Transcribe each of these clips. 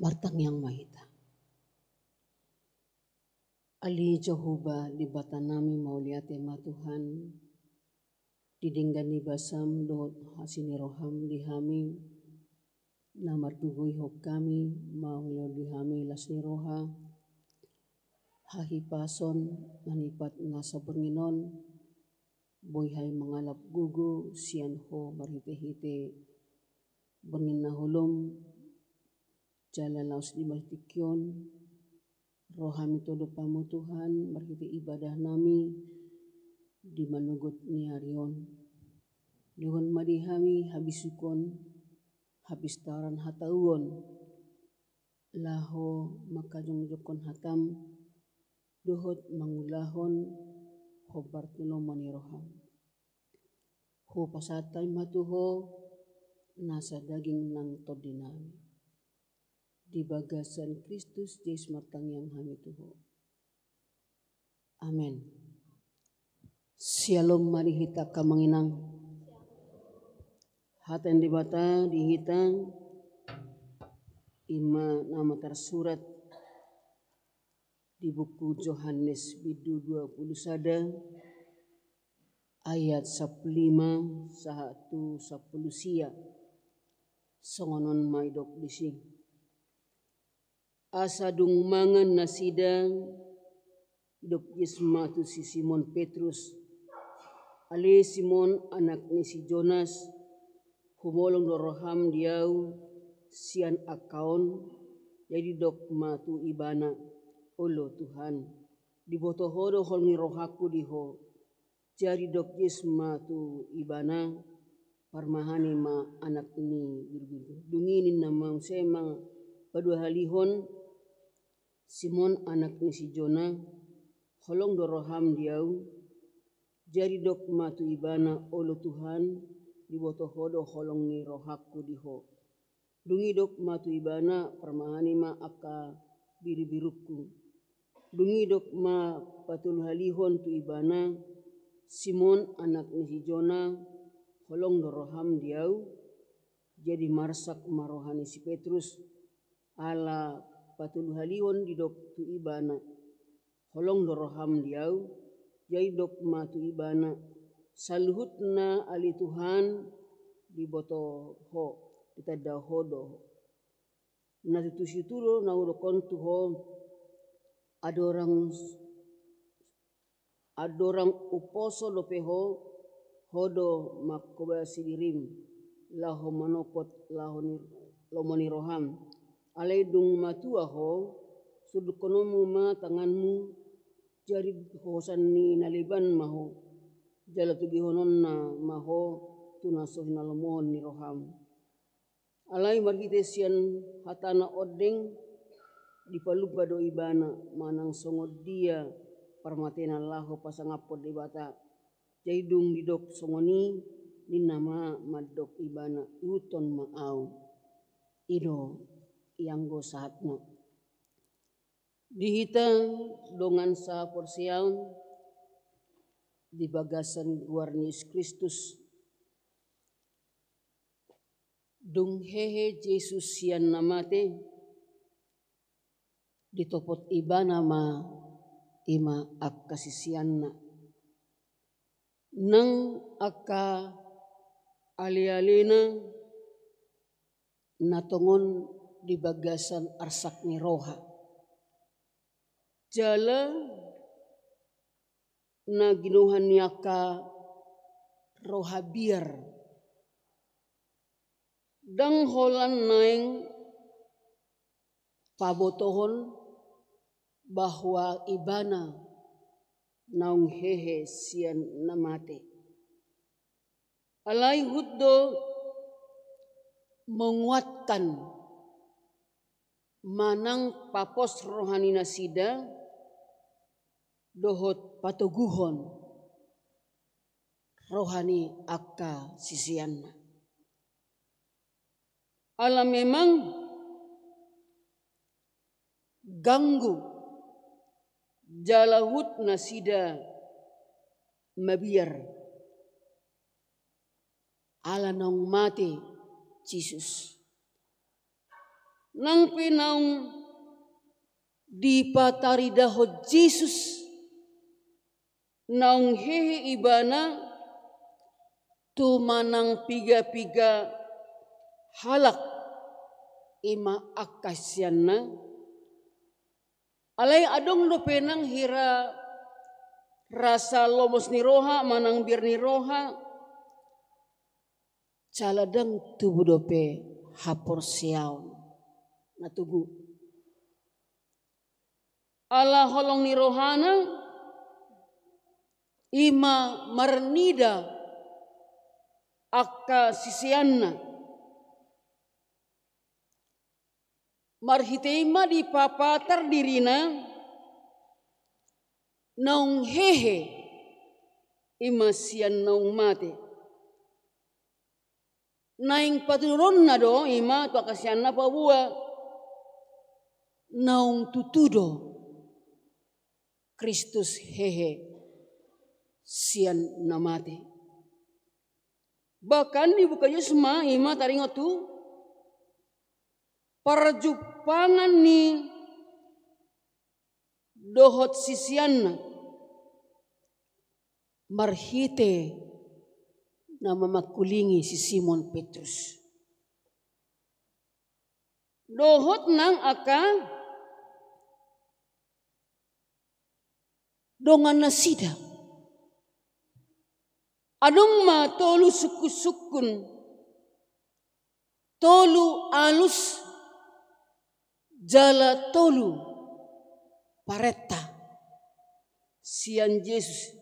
Martang yang mahita. Ali Jehovah di batanami mauliate ma Tuhan. Didinggani basam dohot hasini roham dihami. Namar tugui hok kami maulio dihami lasni roha. Hahi pason manipat ngasa benginon. Boy hai mengalap gugu sian ho marhite-hite. Bengin nahulum jala laus di bastikyon. Rohami todo pamu Tuhan marhite ibadah nami di manugut ni harion. Lihon madihami habisukon habis taran hatauon. Laho makajong jokon hatam dohot mangulahon hobar tulong maniroham. Ho pasatay matuho nasa daging ng todinami. Di bagasan Kristus Yesus martang yang hami tuho. Amen. Shalom marihita kamanginang. Hatan di bata dihitang ima nama tersurat di buku Yohanes bidu 21 ayat 15 sahatu 10 sia songonon maidok dising. Asa dung mangan nasidang dok Yesmatu si Simon Petrus. Ali Simon anak ni si Jonas humolong doroham diau sian akaun jadi dok matu ibana olo Tuhan dibotohodo holngi rohaku diho jadi dok Yesmatu ibana parmahani ma anak ini biru dunginin nama semang padua halihon Simon anak ni si Jona holong doroham diau jadi dok matu ibana olo Tuhan dibotohodo holong ni rohaku diho dungi dok matu ibana permahani ma aka biru-biruku dungi dok ma patul halihon tu ibana Simon anak ni si Jona holong doroham diau jadi marsak marohani si Petrus ala patul halihon di dok tu ibana holong doroham diau jadi dok matu ibana saluhutna ali Tuhan di boto ho kita dahodo na situlo na urokon tuho adorang uposo lopeho hodo makoba sidirim laho manopot laho lomoni roham alai dung matua ho sudukonomu ma tanganmu jari hosan ni naliban maho jala tugihonon na maho tunasoh nalomohon ni roham alai marhite sian hatana odeng dipalupa do ibana manang songod dia parmatena laho pasangapod di bata jaidung didok songoni ni nama madok ibana uton maau ido yang go sahatna dihitang dongan sa porsiaun di bagasan guarni Yesus Kristus dung hehe Jesus sian namate ditopot ibana ma ima akkasisianna nang akka ali-alina natongon di bagasan arsak ni roha jala na ginuhan ni akka roha biar dang holan naeng pabotohon bahwa ibana naung hehe sian namate alai huddo menguatkan manang papos rohani nasida dohot patoguhon rohani akka sisianna ala memang ganggu jalahut nasida mabiar ala nong mate Jesus nang pinaung di patari dahot Jesus naung hehe ibana tu manang piga-piga halak ima akasyanna alay adong do penang hira rasa lomos ni roha manang bir ni roha caladang tubuh dope hapor siaw natugu ala holong ni rohana ima marnida akka sisianna marhiteima di papatar dirina naung hehe ima sian naung mate naing paturon na do ima tu akasianna pabua naung tutudo Kristus hehe sian namate. Bahkan di buka Yusma ima taringot tu perjupangan ni dohot sisianna marhite nama makulingi si Simon Petrus. Dohot nang aka dongan nasida. Adong ma tolu suku-sukun, tolu alus, jala tolu pareta, sian Yesus.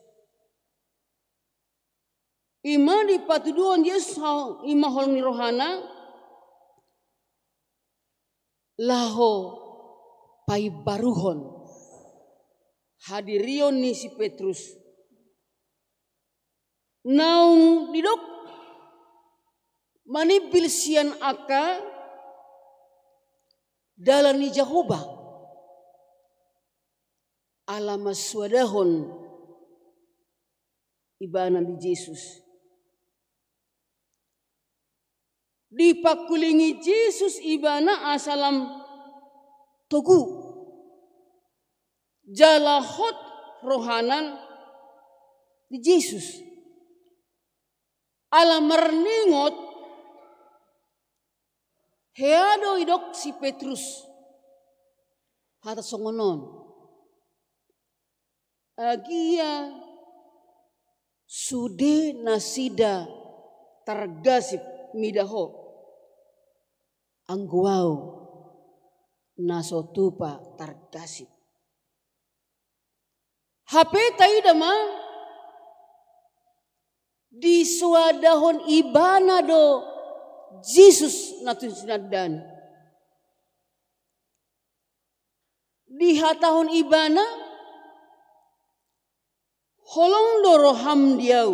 Ima di patuduan Yesus ima holong ni rohana, laho pai baruhon, hadirion ni si Petrus. Naung didok manibil sian aka dalam ni Jehovah alama swadahon ibana di Yesus dipakulingi Yesus ibana asalam togu jalahot rohanan di Yesus ala merningot heado idok si Petrus hata songonon agia sude nasida targasip midaho angguau nasotupa targasip HP taidama di suadahon ibana do Jesus natun sinadan. Di hatahon ibana holong do roham diau.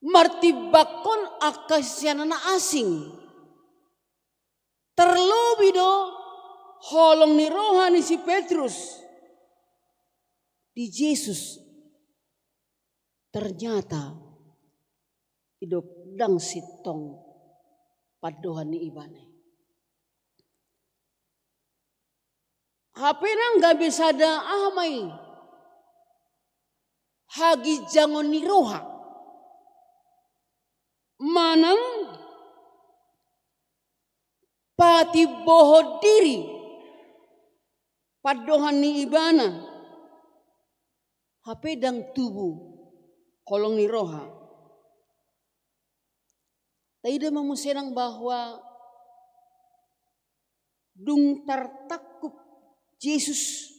Martibakon akasyanana asing. Terlebih do holong ni rohani si Petrus di Jesus. Ternyata hidup dang sitong padohan ni ibane. HP nang gak bisa ada ahmai. Hagi jangon ni roha. Manang pati bohod diri padohan ni ibana. HP dang tubuh. Kolong ni roha. Taida mamusenang bahwa dung tartakup Yesus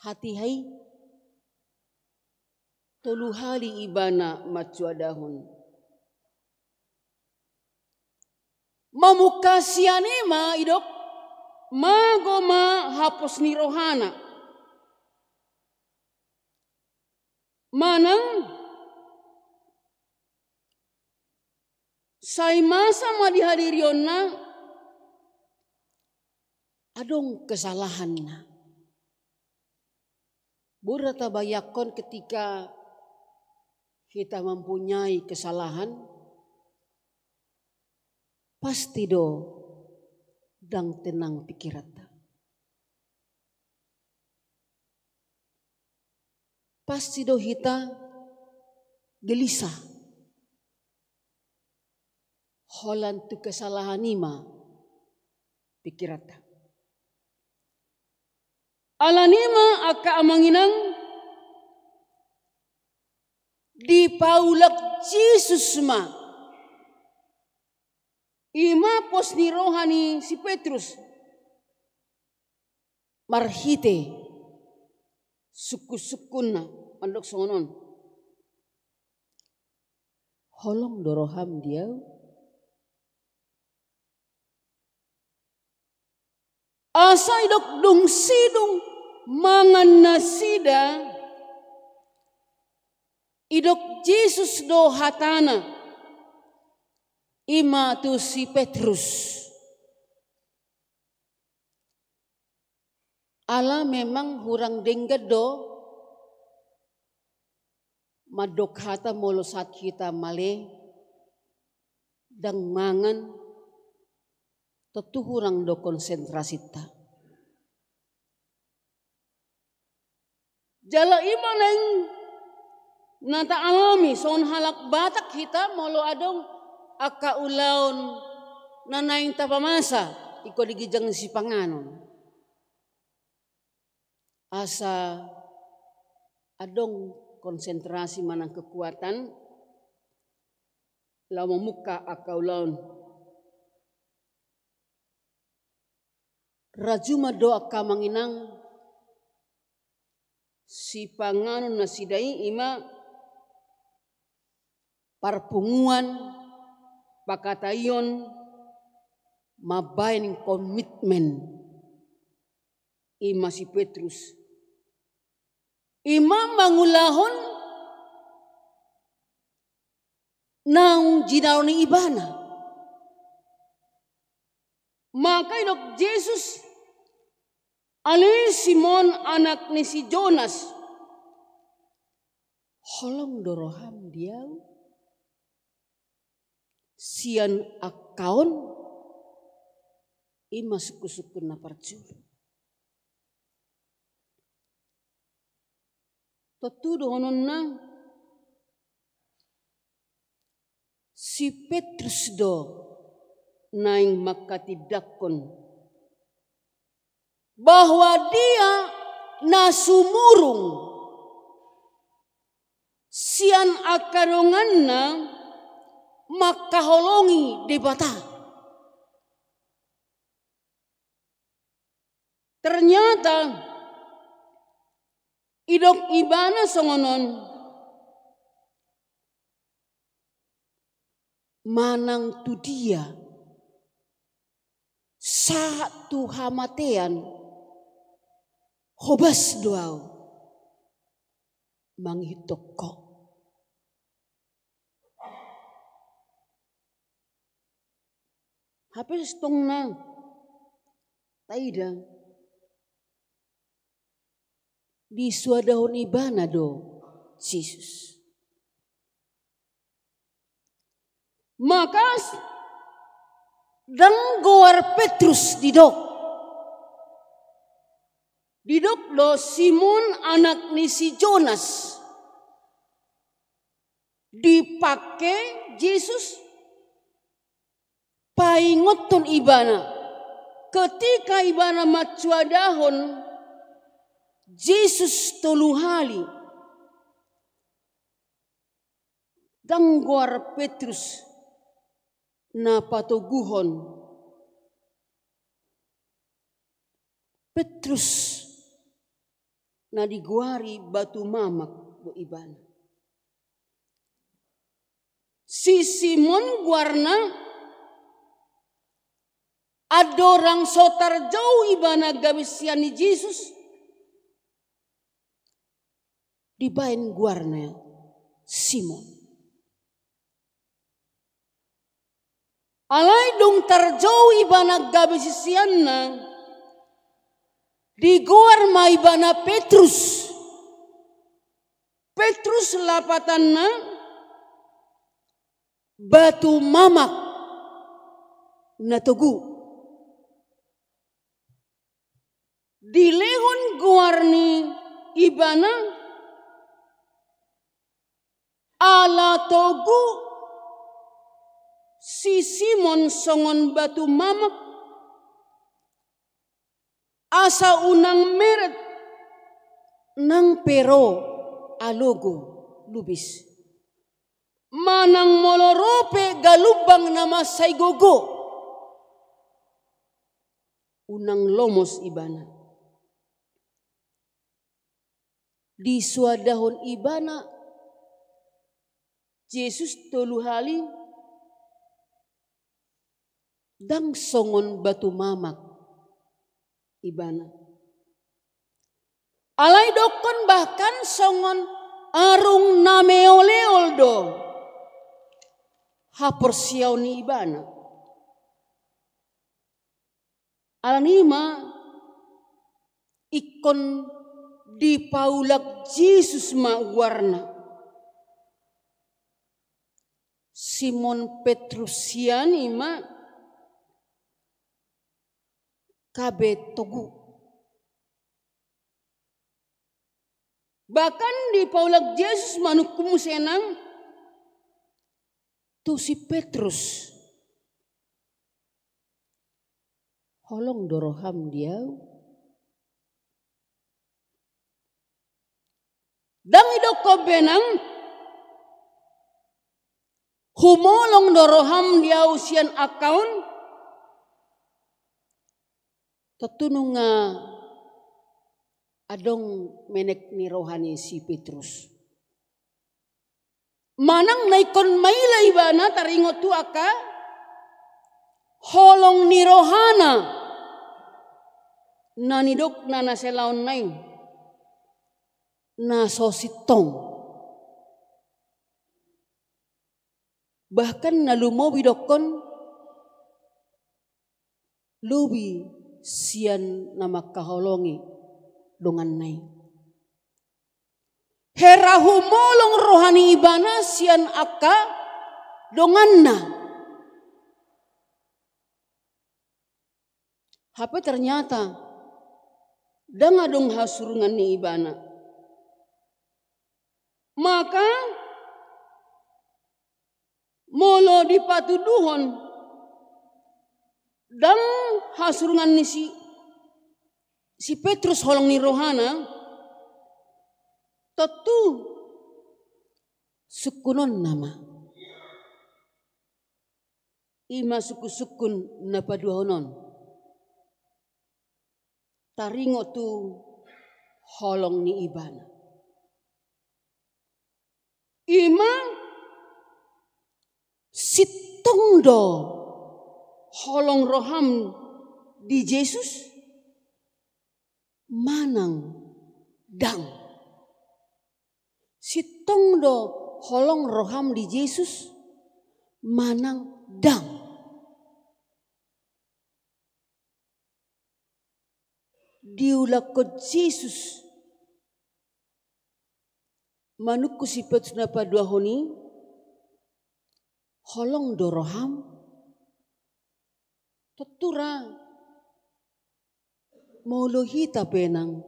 hati hai tolu hali ibana macuadahun. Mamukasiane ma idok magoma hapos ni rohana. Manang say masa ma dihadirion na adong kesalahan na. Burata bayakon ketika kita mempunyai kesalahan pasti do dang tenang pikirata. Pasti do hita gelisah. Holan tu kesalahan ima pikirata. Alanima aka amanginang di paulak Yesus ma ima pos ni rohani si Petrus marhite suku-sukuna andok songonon holong doroham dia asa idok dung sidung mangan nasida idok Yesus do hatana ima tu si Petrus ala memang hurang dengget do madok hata molosat kita male dang mangan tentu hurang do konsentrasi ta. Jala ima neng nata alami son halak batak kita molo adong aka ulaon nanaing tapamasa iko digijang si panganon. Asa adong konsentrasi manang kekuatan lama muka aka ulaon. Rajuma doa ka manginang si panganon na sidai ima parpunguan pakatayon mabain komitmen ima si Petrus ima mangulahon nang jinaon ni ibana maka idok Yesus ali Simon anak ni si Jonas holong doroham dia sian akaun ima suku-suku na parjul tetu dohonon na si Petrus do naing makatidakon bahwa dia nasumurung sian akaronganna makaholongi debata. Ternyata idok ibana songonon manang tu dia satu hamatean hobas doau manghitoko habis tong na taida di suadahon ibana do Yesus maka danggoar Petrus didok lo Simon anak ni si Jonas dipake Yesus paingoton ibana ketika ibana macuadahon Yesus toluhali danggoar Petrus na patoguhon Petrus na diguari batu mamak do ibana. Si Simon guarna adorang sotar jauh ibana gabisian ni Yesus dibain guarna Simon. Alai dong tarjauh ibana gabisian na di guar ma ibana Petrus. Petrus lapatanna batu mamak natugu. Dilehon guarni ibana ala togu si Simon songon batu mamak asa unang meret nang pero alogo lubis. Manang molorope galubang nama saygogo. Unang lomos ibana. Di suadahon ibana Yesus tolu hali dang songon batu mamak ibana. Alai dokon bahkan songon arung nameoleol do hapersiau ni ibana. Alanima ikon di paulak Yesus ma warna. Simon Petrusian ima kabe togu. Bahkan di paulak Yesus manukumu senang tu si Petrus holong doroham dia dang idoko benang humolong doroham dia usian akaun tetununga adong menek ni rohani si Petrus. Manang naikon maila ibana taringot tu aka holong ni rohana nanidok na naselaon nain na sositong. Bahkan nalumowi dokon lubi sian nama kaholongi dongan nai. Hera humolong rohani ibana sian aka donganna. Hape ternyata dang adong hasurungan ni ibana. Maka molo dipatuduhon dang hasurungan ni si Petrus holong ni rohana tentu sukunon nama ima suku sukun napaduhonon taringo tu holong ni ibana ima sitong do holong roham di Yesus manang dang sitong do holong roham di Yesus manang dang. Diulakot Yesus manuk si Petrus na paduahoni holong do roham tutura maulohita penang.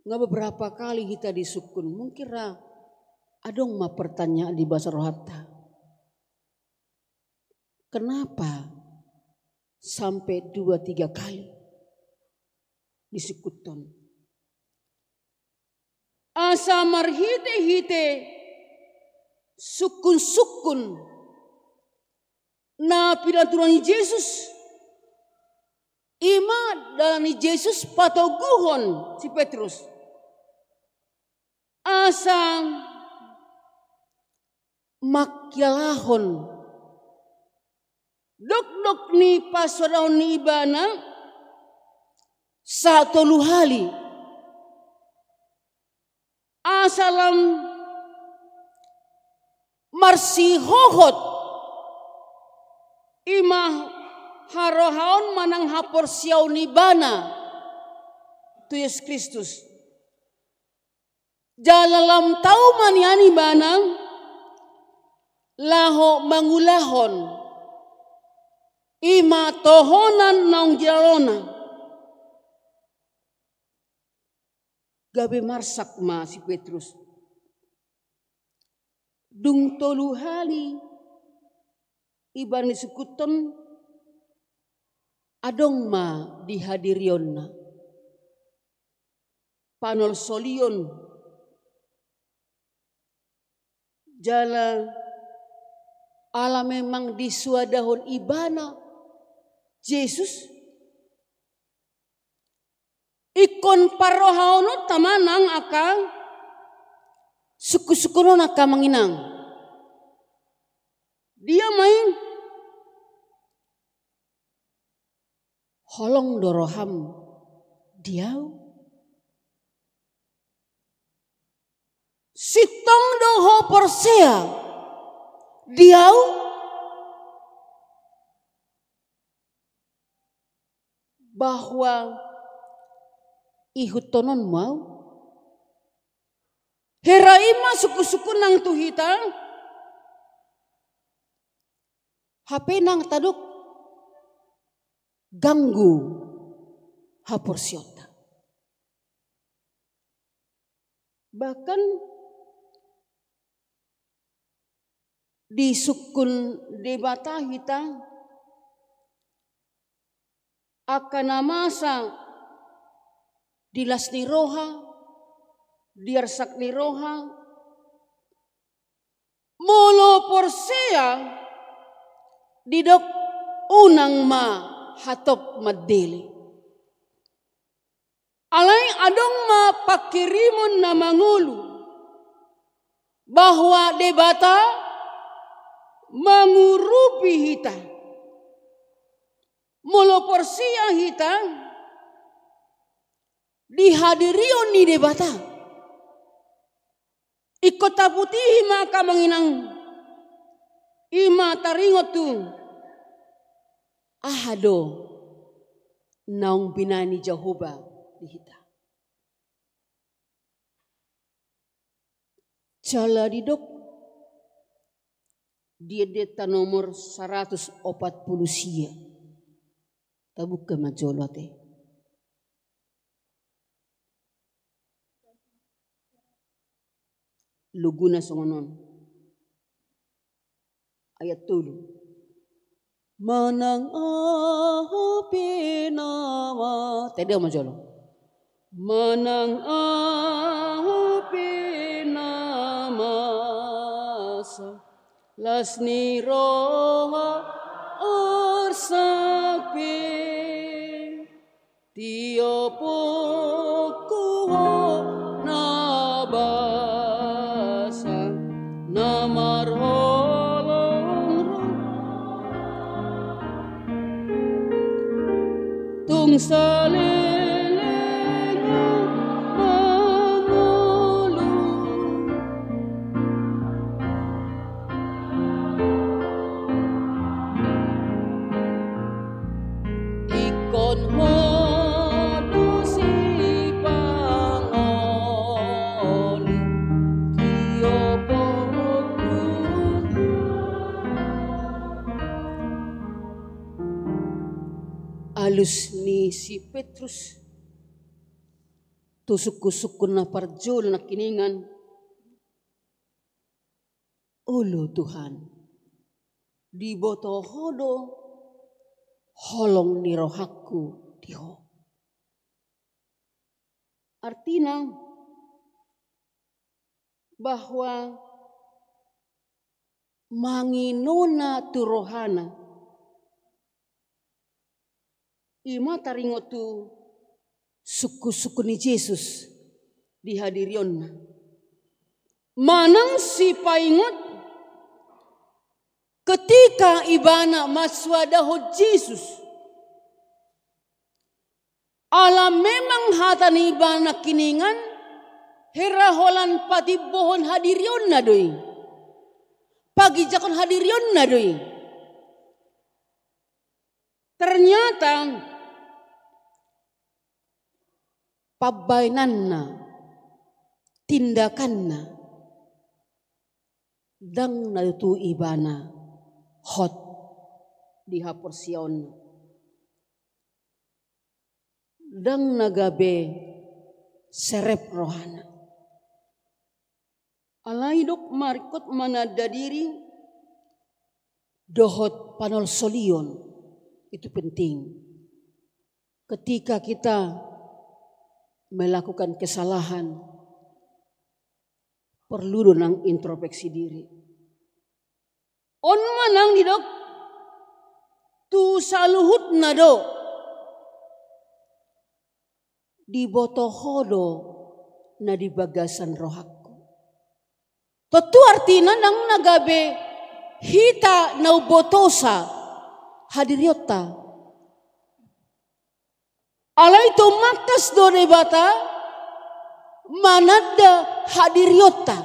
Nggak beberapa kali kita disukun, mungkin adong ma pertanyaan di bahasa rohata. Kenapa sampai 2-3 kali disekuton? Asa marhite-hite sukun-sukun na pinaturan Yesus ima dan Yesus patoguhon si Petrus. Asa makyalahon dok ni pasodahon ni ibana sa toluhali asalam marsihohot ima harohaon manang haporsiaw ni bana tu Yesus Kristus. Jalalam tau maniani banang laho mangulahon ima tohonan naung jalona gabe marsak ma si Petrus dung tolu hali iban sukuton adong ma dihadirionna panol solion jala ala memang disuadahon ibana Yesus ikon parohaono tamanang aka suku-sukunon aka manginang dia main holong doroham diau sitong doho porsea diau bahwa ihutonon mau heraima suku-suku nang tuhita HP nang taduk ganggu haporsiota bahkan di sukun debata hita akan namasa dilas ni roha diarsak ni roha molo porsea didok unang ma hatop madeli alay adong ma pakirimon na mangulu bahwa debata mangurupi hita molo porsia hita dihadirion ni debata ikot taputihi maka manginang ima taringot tu ahado naung binani Jehovah di hita jala didok dia deta nomor 140 sia tabuk ke majolote luguna songonon ayat 3 manang api nama tede majolo manang api nama lasni roha orsapi tiopoku nabasa namar holong tung salileng mamulu ikon hodu si pangolu kiopoku alus ni si Petrus tusuk-kusuk na parjol na kiningan ulo Tuhan di boto hodo holong ni rohaku diho artinya bahwa manginona tu rohana ima taringotu suku-suku ni Yesus dihadirionna manang si paingot ketika ibana maswadaho Yesus alam memang hatan ibana kiningan heraholan patibohon hadirion na doi pagi jakon hadirion na doi ternyata pabainan na tindakan na dang nalutu ibana hot di haporsion dang nagabe serep rohana. Alay dok marikot manada diri dohot panol solion. Itu penting. Ketika kita melakukan kesalahan, perlu nang introspeksi diri. On manang di dok tu saluhut nado di botohodo na di bagasan rohakku. Tentu artinya nang nagabe hita na botosa hadiriota. Alay to makas do debata manada hadiriota.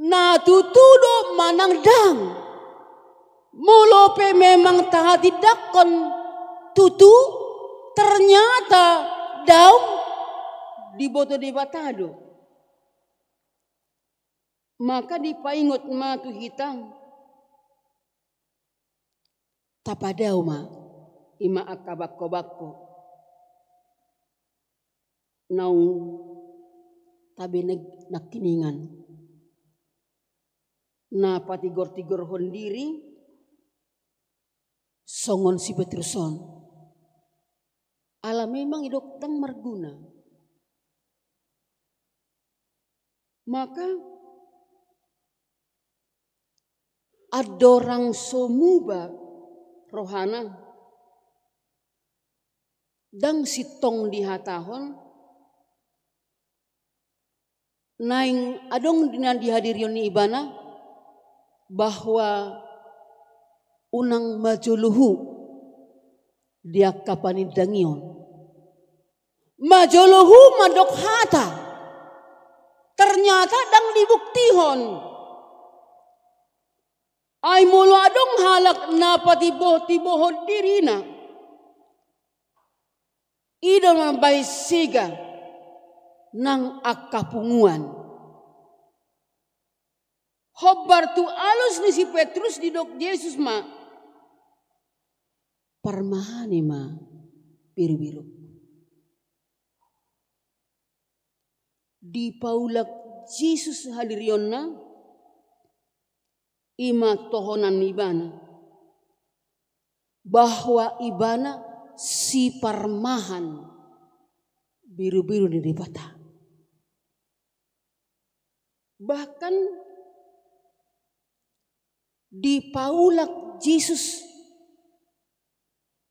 Na tutudo manangdang. Mulope memang tahadidakon tutu ternyata daun di boto debatado. Maka dipaingot matu hitang. Tapadaw ma. Ima akabako-bako. Naung tabi nakiningan. Na patigor-tigor hondiri. Songon si Petruson. Ala memang idok tang marguna. Maka adorang somuba rohana dang sitong dihatahon naing adong dinan dihadirion ni ibana bahwa unang majuluhu dia kapanidangion majuluhu madok hata ternyata dang dibuktihon ay mulo adong halak na patiboh-tibohon dirina idol mabay siga ng akapunguan. Hobar tu alos ni si Petrus di dok Yesus ma. Parmahani ma biru-biru. Di paulak Yesus hadirion na ima tohonan ibana. Bahwa ibana si parmahan biru-biru di dibata. Bahkan di paulak Yesus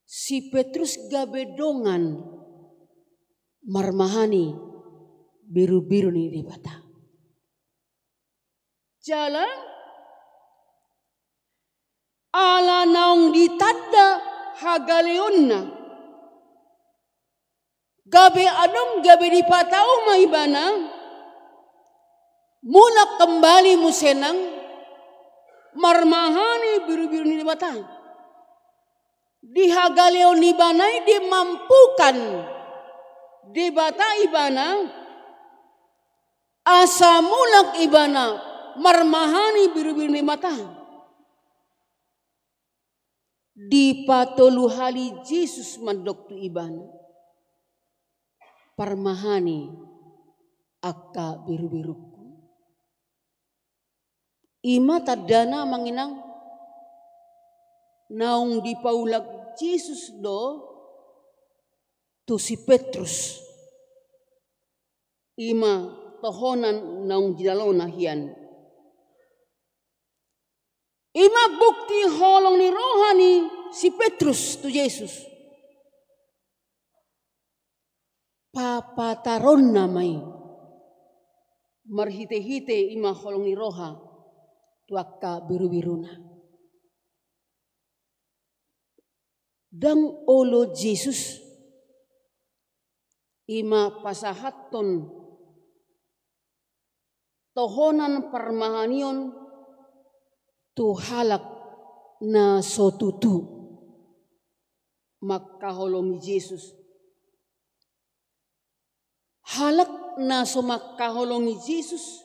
si Petrus gabedongan marmahani biru-biru di dibata. Jalan ala naung ditanda hagaleonna. Gabe anong gabe di patao maibana mula kembali musenang marmahani biru-biru ni batang di hagaleo ni banay dimampukan di bata ibana asa mulak ibana marmahani biru-biru ni batang di patoluhali Yesus mandok tu ibana parmahani akka biru-biruku. Ima tadana manginang naung di paulag Yesus do tu si Petrus. Ima tohonan naung jidalona hiyan. Ima bukti holong ni rohani si Petrus tu Yesus. Papataron namay marhite-hite ima holong ni roha tuaka biru-biruna dang olo Jesus ima pasahaton tohonan parmahanion tu halak na sotutu makkaholong ni Jesus halak na sumakkaholong ni Jesus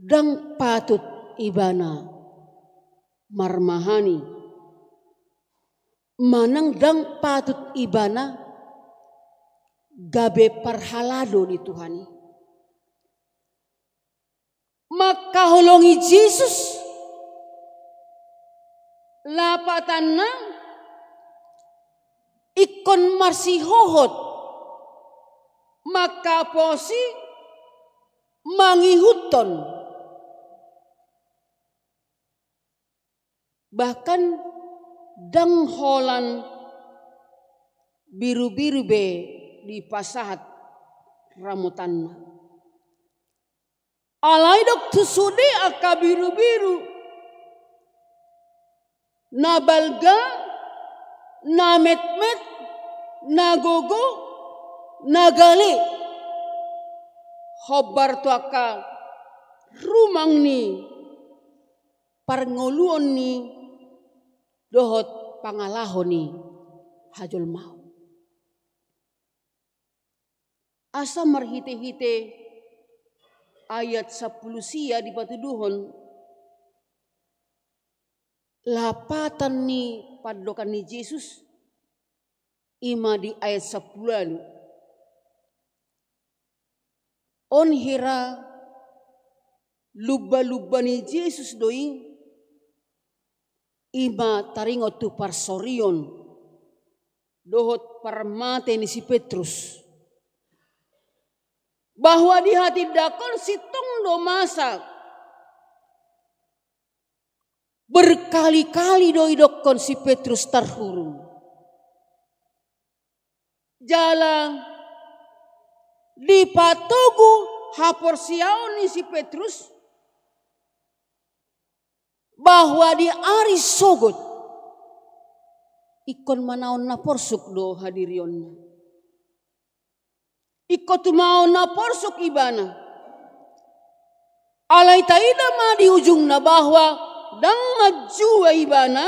dang patut ibana marmahani, manang dang patut ibana gabe parhalado di Tuhani. Maka holongi Yesus lapatan na ikon marsihohot maka posi mangihuton, bahkan dangholan biru-biru be di pasahat ramutan. Alai dok tusude aka biru-biru na balga na met-met na gogo na gali hobar tu aka rumang ni parngoluon ni dohot pangalahon ni hajol mau. Asa marhite-hite ayat 10 sia di patuduhon lapatan ni padokan ni Yesus ima di ayat 10 on hira luba-luba ni Yesus doi ima taringot tu parsorion dohot parmate ni si Petrus, bahwa di hati dakon sitong do masak berkali-kali doi dokon si Petrus terhurung jala di patugu hapor siaon ni si Petrus bahwa di ari sogot ikon manaon na porsuk do hadirion. Iko tumao na porsuk ibana. Alay taida ma di ujung na bahwa dang majua ibana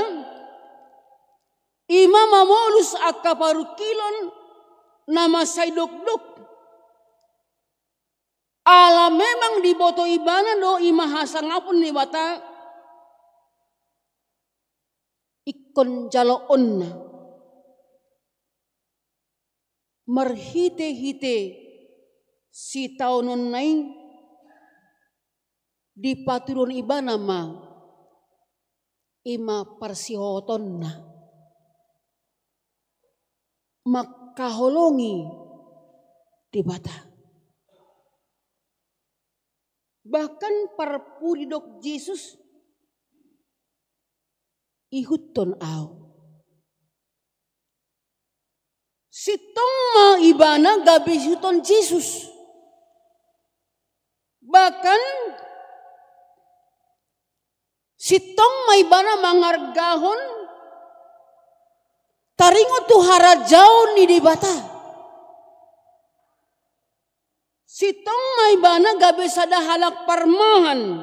ima mamolus akka parukilon nama saidok-dok. Ala memang diboto ibana do ima hasangapun ni bata ikon jaloon na marhite-hite si taunon nai di paturun ibana ma ima parsihoton na makaholongi di bata. Bahkan parpuri dok Yesus ihuton au. Sitong ma ibana gabi huton Yesus. Bahkan sitong ma ibana mangargahon taringo tu harajao ni di bata. Sitong ma ibana gabi sada halak parmahan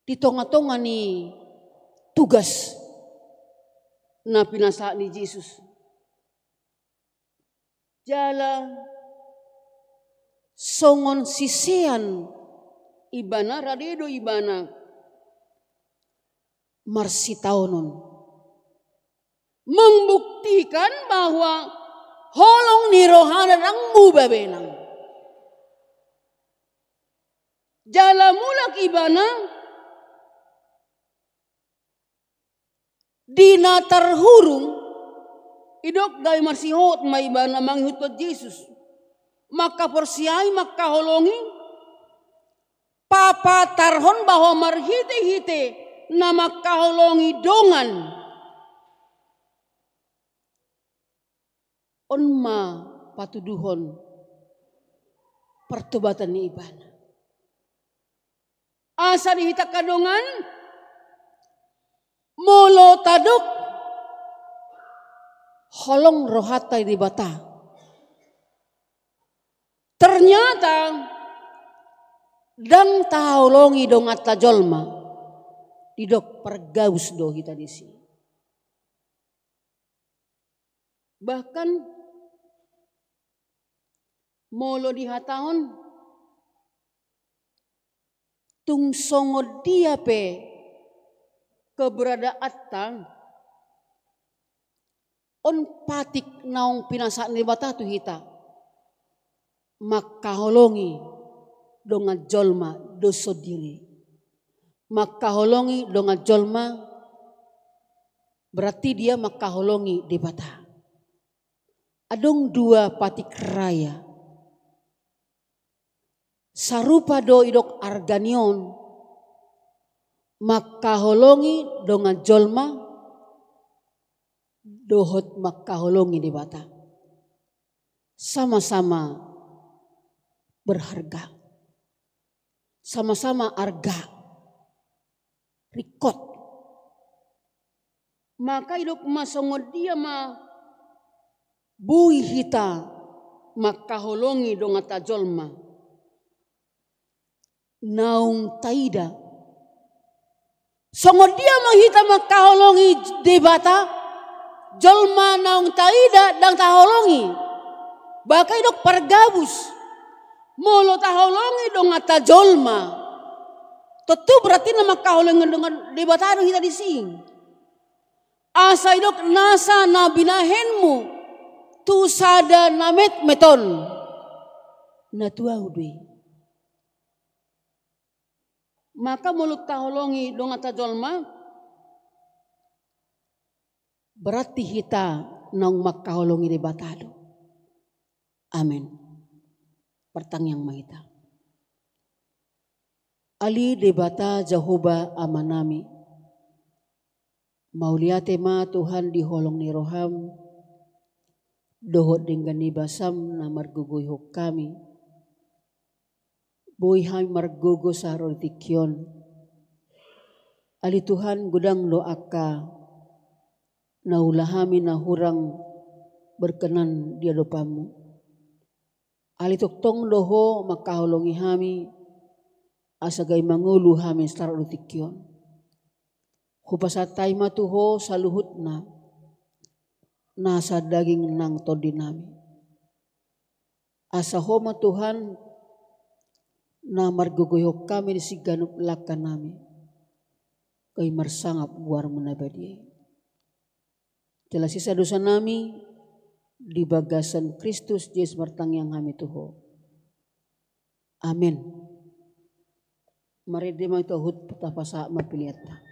di tonga-tonga ni tugas na pinasa ni Yesus. Jala songon sisean ibana radedo ibana marsitaonon membuktikan bahwa holong ni rohana ang mubabenang. Jala mulak ibana dina terhurung idok gay marsihot may ibana manghutod Yesus. Maka persiay maka holongi papatarhon bahwa marhite-hite na makaholongi dongan onma patuduhon pertobatan ni ibana. Asa dihitak kadongan molo taduk holong rohatay di bata. Ternyata dang taholongi dong at tajolma didok pergaus do kita di sini. Bahkan molo dihatahon tung songo dia pe keberadaan tang on patik naong pinasaan ni bata tu hita makaholongi donga jolma doso diri, makaholongi donga jolma berarti dia makaholongi di bata. Adong dua patik raya sarupa do idok arganion makaholongi donga jolma dohot makaholongi di bata, sama-sama berharga, sama-sama arga rikot. Maka idok masongod dia ma bui hita makaholongi donga tajolma naung taida songod dia mahita makaholongi debata jolma naung taida dang taholongi baka idok pargabus molo taholongi donga tajolma tentu berarti nama kaholongi dengan debata hita dising asa idok nasa na binahenmu tu sada namet meton na tuau dui. Maka mulut taholongi donga tajolma berarti hita nang makaholongi di batado. Amin. Pertangyang mahita. Ali debata Jehovah amanami. Mauliate ma Tuhan di holong ni roham. Dohot dengan ni basam na margugoy hok kami. Boy ham margugo sa rotikyon. Ali Tuhan gudang lo aka. Naulahami na hurang berkenan dia dopamu. Ali toktong doho makaholongi hami asagay mangulu hami star rotikyon. Hupasatay matuho sa luhut na nasa daging nang todinami. Asa homa Tuhan na marguguyok kami di siganup lakan nami. Kay marsangap buar menabadi. Telah sisa dosa nami di bagasan Kristus Yesus martangyang kami tuho. Amin. Mari dia mau tuhut petapasa mapiliata.